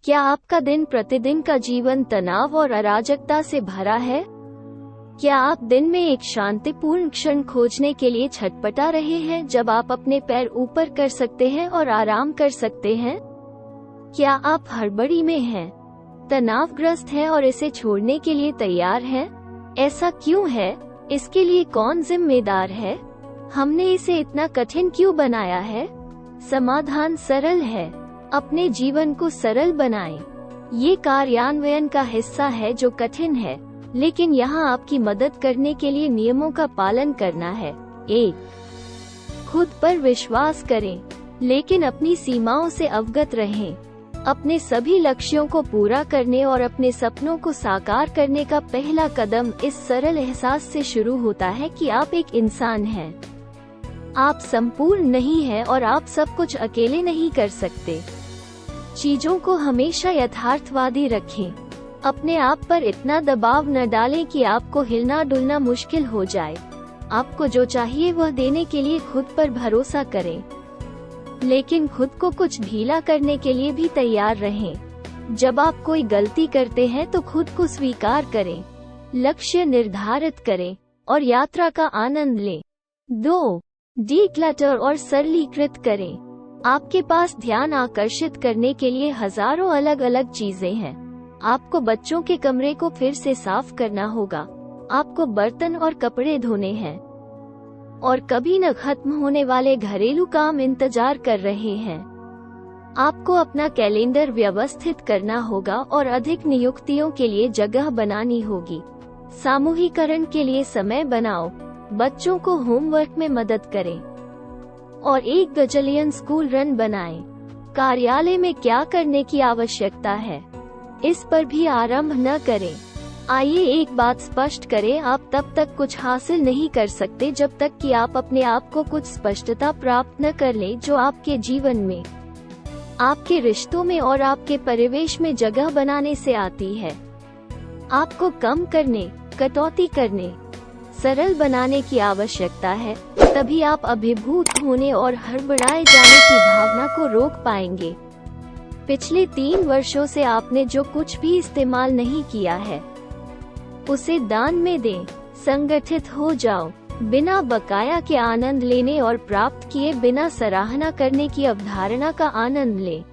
क्या आपका दिन प्रतिदिन का जीवन तनाव और अराजकता से भरा है? क्या आप दिन में एक शांतिपूर्ण क्षण खोजने के लिए छटपटा रहे हैं जब आप अपने पैर ऊपर कर सकते हैं और आराम कर सकते हैं? क्या आप हड़बड़ी में हैं, तनावग्रस्त हैं और इसे छोड़ने के लिए तैयार हैं? ऐसा क्यों है? इसके लिए कौन जिम्मेदार है? हमने इसे इतना कठिन क्यों बनाया है? समाधान सरल है। अपने जीवन को सरल बनाएं। ये कार्यान्वयन का हिस्सा है जो कठिन है, लेकिन यहाँ आपकी मदद करने के लिए नियमों का पालन करना है। 1. खुद पर विश्वास करें, लेकिन अपनी सीमाओं से अवगत रहें। अपने सभी लक्ष्यों को पूरा करने और अपने सपनों को साकार करने का पहला कदम इस सरल एहसास से शुरू होता है कि आप एक इंसान हैं। आप संपूर्ण नहीं हैं और आप सब कुछ अकेले नहीं कर सकते। चीजों को हमेशा यथार्थवादी रखें। अपने आप पर इतना दबाव न डालें कि आपको हिलना डुलना मुश्किल हो जाए। आपको जो चाहिए वह देने के लिए खुद पर भरोसा करें, लेकिन खुद को कुछ ढीला करने के लिए भी तैयार रहें। जब आप कोई गलती करते हैं तो खुद को स्वीकार करें, लक्ष्य निर्धारित करें और यात्रा का आनंद लें। 2. डीक्लटर और सरलीकृत करें। आपके पास ध्यान आकर्षित करने के लिए हजारों अलग अलग चीजें हैं। आपको बच्चों के कमरे को फिर से साफ करना होगा, आपको बर्तन और कपड़े धोने हैं, और कभी न खत्म होने वाले घरेलू काम इंतजार कर रहे हैं। आपको अपना कैलेंडर व्यवस्थित करना होगा और अधिक नियुक्तियों के लिए जगह बनानी होगी। सामूहिकरण के लिए समय बनाओ, बच्चों को होमवर्क में मदद करें और 1 गजलियन स्कूल रन बनाएं। कार्यालय में क्या करने की आवश्यकता है, इस पर भी आरंभ न करें। आइए एक बात स्पष्ट करें, आप तब तक कुछ हासिल नहीं कर सकते जब तक कि आप अपने आप को कुछ स्पष्टता प्राप्त न कर लें जो आपके जीवन में, आपके रिश्तों में और आपके परिवेश में जगह बनाने से आती है। आपको कम करने, कटौती करने, सरल बनाने की आवश्यकता है, तभी आप अभिभूत होने और हड़बड़ाए जाने की भावना को रोक पाएंगे। पिछले 3 वर्षों से आपने जो कुछ भी इस्तेमाल नहीं किया है, उसे दान में दें। संगठित हो जाओ, बिना बकाया के आनंद लेने और प्राप्त किए बिना सराहना करने की अवधारणा का आनंद लें।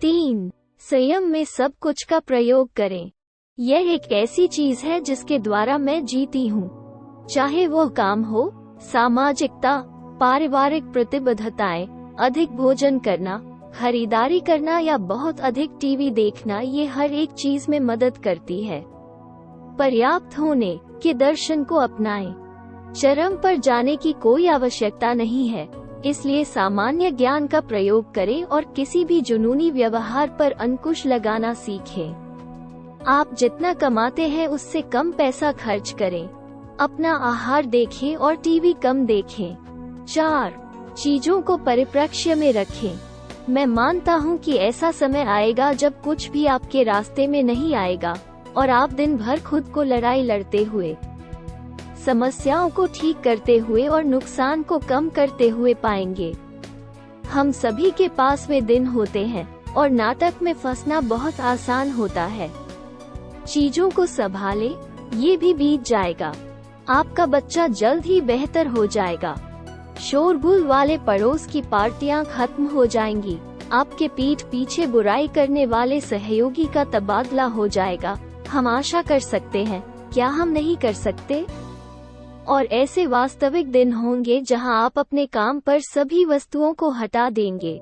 3. संयम में सब कुछ का प्रयोग करें। यह एक ऐसी चीज है जिसके द्वारा मैं जीती हूँ, चाहे वो काम हो, सामाजिकता, पारिवारिक प्रतिबद्धताएं, अधिक भोजन करना, खरीदारी करना या बहुत अधिक टीवी देखना, ये हर एक चीज में मदद करती है। पर्याप्त होने के दर्शन को अपनाएं। चरम पर जाने की कोई आवश्यकता नहीं है, इसलिए सामान्य ज्ञान का प्रयोग करें और किसी भी जुनूनी व्यवहार पर अंकुश लगाना सीखें। आप जितना कमाते हैं उससे कम पैसा खर्च करें। अपना आहार देखें और टीवी कम देखें। 4. चीजों को परिप्रेक्ष्य में रखें। मैं मानता हूं कि ऐसा समय आएगा जब कुछ भी आपके रास्ते में नहीं आएगा और आप दिन भर खुद को लड़ाई लड़ते हुए, समस्याओं को ठीक करते हुए और नुकसान को कम करते हुए पाएंगे। हम सभी के पास वे दिन होते हैं और नाटक में फंसना बहुत आसान होता है। चीजों को संभालें, ये भी बीत जाएगा। आपका बच्चा जल्द ही बेहतर हो जाएगा। शोरगुल वाले पड़ोस की पार्टियां खत्म हो जाएंगी। आपके पीठ पीछे बुराई करने वाले सहयोगी का तबादला हो जाएगा। हम आशा कर सकते हैं, क्या हम नहीं कर सकते? और ऐसे वास्तविक दिन होंगे जहां आप अपने काम पर सभी वस्तुओं को हटा देंगे।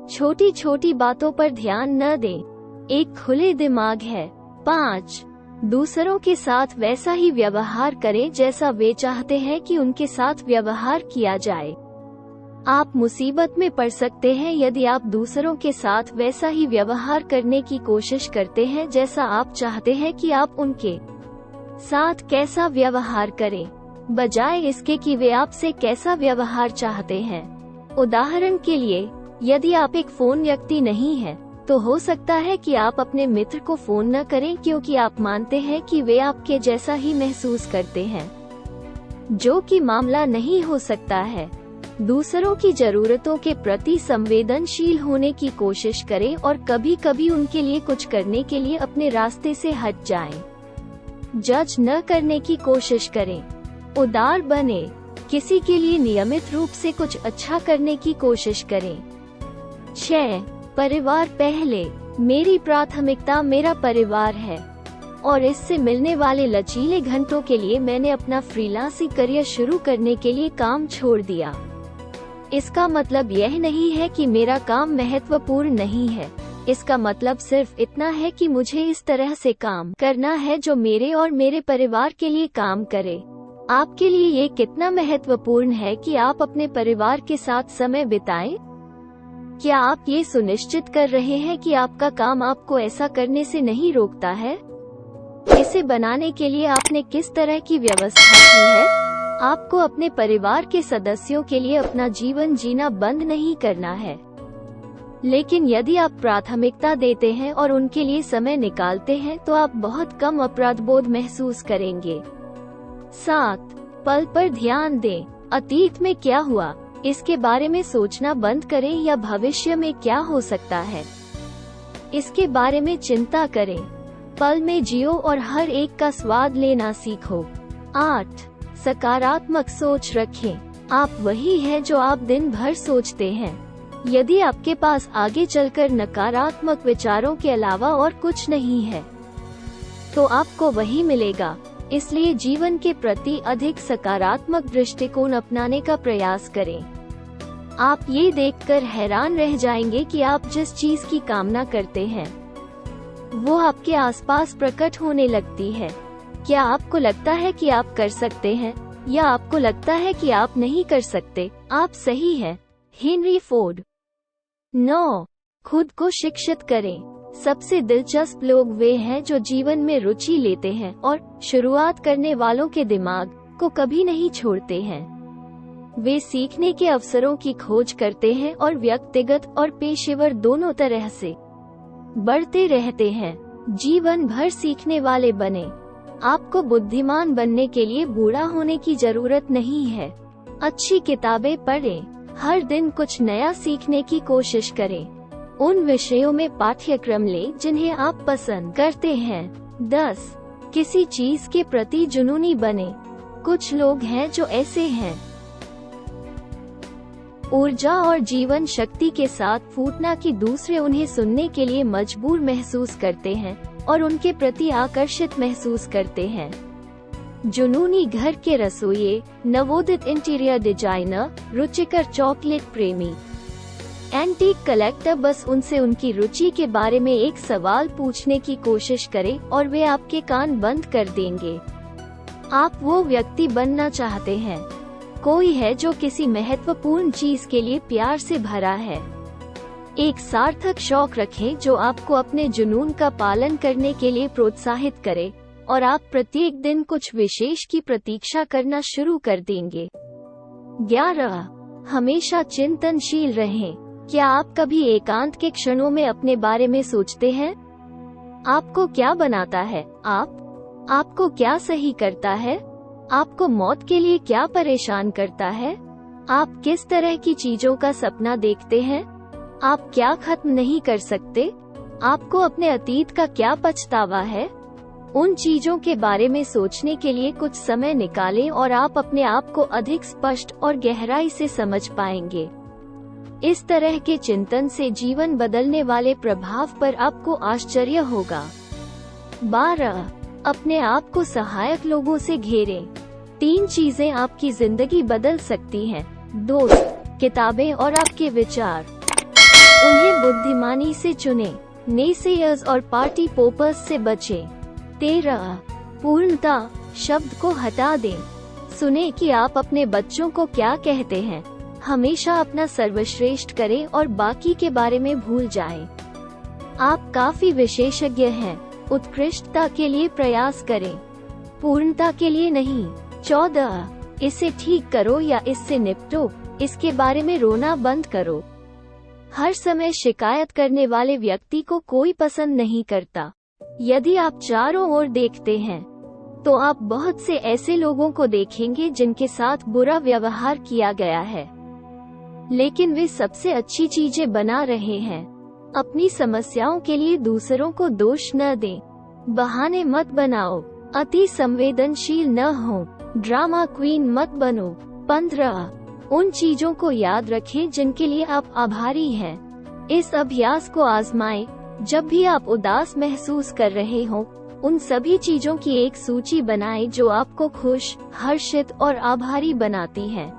छोटी छोटी बातों पर ध्यान न दें, एक खुले दिमाग है। 5. दूसरों के साथ वैसा ही व्यवहार करें जैसा वे चाहते हैं कि उनके साथ व्यवहार किया जाए। आप मुसीबत में पड़ सकते हैं यदि आप दूसरों के साथ वैसा ही व्यवहार करने की कोशिश करते हैं जैसा आप चाहते हैं कि आप उनके साथ कैसा व्यवहार करें, बजाय इसके कि वे आपसे कैसा व्यवहार चाहते हैं। उदाहरण के लिए, यदि आप एक फोन व्यक्ति नहीं हैं, तो हो सकता है कि आप अपने मित्र को फोन न करें क्योंकि आप मानते हैं कि वे आपके जैसा ही महसूस करते हैं, जो कि मामला नहीं हो सकता है। दूसरों की जरूरतों के प्रति संवेदनशील होने की कोशिश करें और कभी कभी उनके लिए कुछ करने के लिए अपने रास्ते से हट जाएं। जज न करने की कोशिश करें। उदार बने। किसी के लिए नियमित रूप से कुछ अच्छा करने की कोशिश करें। 6. परिवार पहले। मेरी प्राथमिकता मेरा परिवार है और इससे मिलने वाले लचीले घंटों के लिए मैंने अपना फ्रीलांसिंग करियर शुरू करने के लिए काम छोड़ दिया। इसका मतलब यह नहीं है कि मेरा काम महत्वपूर्ण नहीं है। इसका मतलब सिर्फ इतना है कि मुझे इस तरह से काम करना है जो मेरे और मेरे परिवार के लिए काम करे। आपके लिए ये कितना महत्वपूर्ण है कि आप अपने परिवार के साथ समय बिताएं? क्या आप ये सुनिश्चित कर रहे हैं कि आपका काम आपको ऐसा करने से नहीं रोकता है? इसे बनाने के लिए आपने किस तरह की व्यवस्था की है? आपको अपने परिवार के सदस्यों के लिए अपना जीवन जीना बंद नहीं करना है, लेकिन यदि आप प्राथमिकता देते हैं और उनके लिए समय निकालते हैं तो आप बहुत कम अपराध बोध महसूस करेंगे। 7. पल पर ध्यान दें। अतीत में क्या हुआ, इसके बारे में सोचना बंद करें या भविष्य में क्या हो सकता है, इसके बारे में चिंता करें। पल में जियो और हर एक का स्वाद लेना सीखो। 8. सकारात्मक सोच रखें। आप वही हैं जो आप दिन भर सोचते हैं। यदि आपके पास आगे चलकर नकारात्मक विचारों के अलावा और कुछ नहीं है, तो आपको वही मिलेगा। इसलिए जीवन के प्रति अधिक सकारात्मक दृष्टिकोण अपनाने का प्रयास करें। आप ये देखकर हैरान रह जाएंगे कि आप जिस चीज की कामना करते हैं वो आपके आसपास प्रकट होने लगती है। क्या आपको लगता है कि आप कर सकते हैं या आपको लगता है कि आप नहीं कर सकते? आप सही हैं। Henry Ford. 9. खुद को शिक्षित करें। सबसे दिलचस्प लोग वे हैं जो जीवन में रुचि लेते हैं और शुरुआत करने वालों के दिमाग को कभी नहीं छोड़ते हैं। वे सीखने के अवसरों की खोज करते हैं और व्यक्तिगत और पेशेवर दोनों तरह से बढ़ते रहते हैं। जीवन भर सीखने वाले बने। आपको बुद्धिमान बनने के लिए बूढ़ा होने की जरूरत नहीं है। अच्छी किताबें पढ़ें। हर दिन कुछ नया सीखने की कोशिश करें। उन विषयों में पाठ्यक्रम लें जिन्हें आप पसंद करते हैं। 10. किसी चीज के प्रति जुनूनी बने। कुछ लोग हैं जो ऐसे हैं। ऊर्जा और जीवन शक्ति के साथ फूटना कि दूसरे उन्हें सुनने के लिए मजबूर महसूस करते हैं और उनके प्रति आकर्षित महसूस करते हैं। जुनूनी घर के रसोइये, नवोदित इंटीरियर डिजाइनर, रुचिकर चॉकलेट प्रेमी, एंटीक कलेक्टर बस उनसे उनकी रुचि के बारे में एक सवाल पूछने की कोशिश करें और वे आपके कान बंद कर देंगे। आप वो व्यक्ति बनना चाहते हैं। कोई है जो किसी महत्वपूर्ण चीज के लिए प्यार से भरा है। एक सार्थक शौक रखें जो आपको अपने जुनून का पालन करने के लिए प्रोत्साहित करे और आप प्रत्येक दिन कुछ विशेष की प्रतीक्षा करना शुरू कर देंगे। 11. हमेशा चिंतनशील रहें। क्या आप कभी एकांत के क्षणों में अपने बारे में सोचते हैं? आपको क्या बनाता है? आपको क्या सही करता है? आपको मौत के लिए क्या परेशान करता है? आप किस तरह की चीजों का सपना देखते हैं? आप क्या खत्म नहीं कर सकते? आपको अपने अतीत का क्या पछतावा है? उन चीजों के बारे में सोचने के लिए कुछ समय निकालें और आप अपने आप को अधिक स्पष्ट और गहराई से समझ पाएंगे। इस तरह के चिंतन से जीवन बदलने वाले प्रभाव पर आपको आश्चर्य होगा। 12. अपने आप को सहायक लोगों से घेरें। 3 चीजें आपकी जिंदगी बदल सकती हैं: दोस्त, किताबें और आपके विचार। उन्हें बुद्धिमानी से चुनें। नेसेयर्स और पार्टी पोपर्स से बचें। 13. पूर्णता शब्द को हटा दें। सुने कि आप अपने बच्चों को क्या कहते हैं। हमेशा अपना सर्वश्रेष्ठ करें और बाकी के बारे में भूल जाएं। आप काफी विशेषज्ञ हैं। उत्कृष्टता के लिए प्रयास करें, पूर्णता के लिए नहीं। 14. इसे ठीक करो या इससे निपटो। इसके बारे में रोना बंद करो। हर समय शिकायत करने वाले व्यक्ति को कोई पसंद नहीं करता। यदि आप चारों ओर देखते हैं तो आप बहुत से ऐसे लोगों को देखेंगे जिनके साथ बुरा व्यवहार किया गया है। लेकिन वे सबसे अच्छी चीजें बना रहे हैं। अपनी समस्याओं के लिए दूसरों को दोष न दें। बहाने मत बनाओ। अति संवेदनशील न हो। ड्रामा क्वीन मत बनो। 15 उन चीजों को याद रखें जिनके लिए आप आभारी हैं। इस अभ्यास को आजमाएं। जब भी आप उदास महसूस कर रहे हो, उन सभी चीजों की एक सूची बनाएं जो आपको खुश, हर्षित और आभारी बनाती हैं।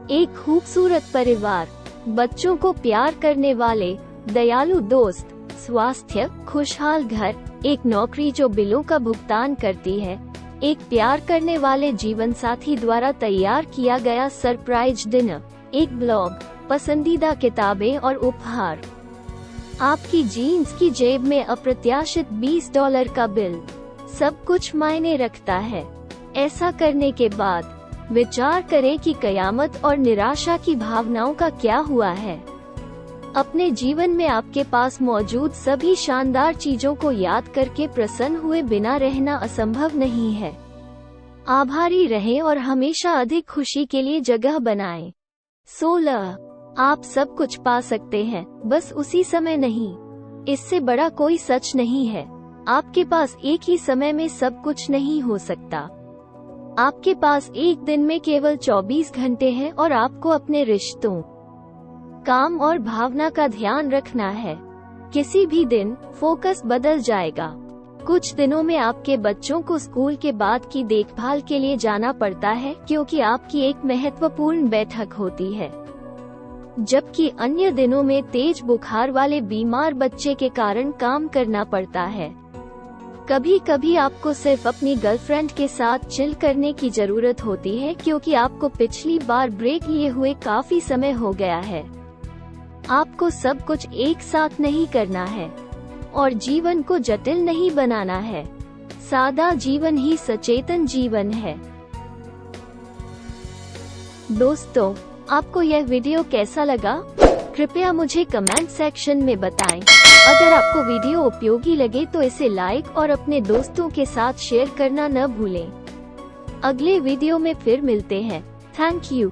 एक खूबसूरत परिवार, बच्चों को प्यार करने वाले दयालु दोस्त, स्वास्थ्य, खुशहाल घर, एक नौकरी जो बिलों का भुगतान करती है, एक प्यार करने वाले जीवन साथी द्वारा तैयार किया गया सरप्राइज डिनर, एक ब्लॉग, पसंदीदा किताबें और उपहार। आपकी जीन्स की जेब में अप्रत्याशित $20 का बिल। सब कुछ मायने रखता है। ऐसा करने के बाद विचार करें कि कयामत और निराशा की भावनाओं का क्या हुआ है। अपने जीवन में आपके पास मौजूद सभी शानदार चीजों को याद करके प्रसन्न हुए बिना रहना असंभव नहीं है। आभारी रहें और हमेशा अधिक खुशी के लिए जगह बनाएं। 16 आप सब कुछ पा सकते हैं, बस उसी समय नहीं। इससे बड़ा कोई सच नहीं है। आपके पास एक ही समय में सब कुछ नहीं हो सकता। आपके पास एक दिन में केवल 24 घंटे हैं और आपको अपने रिश्तों, काम और भावना का ध्यान रखना है। किसी भी दिन फोकस बदल जाएगा। कुछ दिनों में आपके बच्चों को स्कूल के बाद की देखभाल के लिए जाना पड़ता है क्योंकि आपकी एक महत्वपूर्ण बैठक होती है, जबकि अन्य दिनों में तेज बुखार वाले बीमार बच्चे के कारण काम करना पड़ता है। कभी कभी आपको सिर्फ अपनी गर्लफ्रेंड के साथ चिल करने की जरूरत होती है क्योंकि आपको पिछली बार ब्रेक लिए हुए काफी समय हो गया है। आपको सब कुछ एक साथ नहीं करना है और जीवन को जटिल नहीं बनाना है। सादा जीवन ही सचेतन जीवन है। दोस्तों, आपको यह वीडियो कैसा लगा? कृपया मुझे कमेंट सेक्शन में बताएं। अगर आपको वीडियो उपयोगी लगे तो इसे लाइक और अपने दोस्तों के साथ शेयर करना न भूलें। अगले वीडियो में फिर मिलते हैं। Thank you.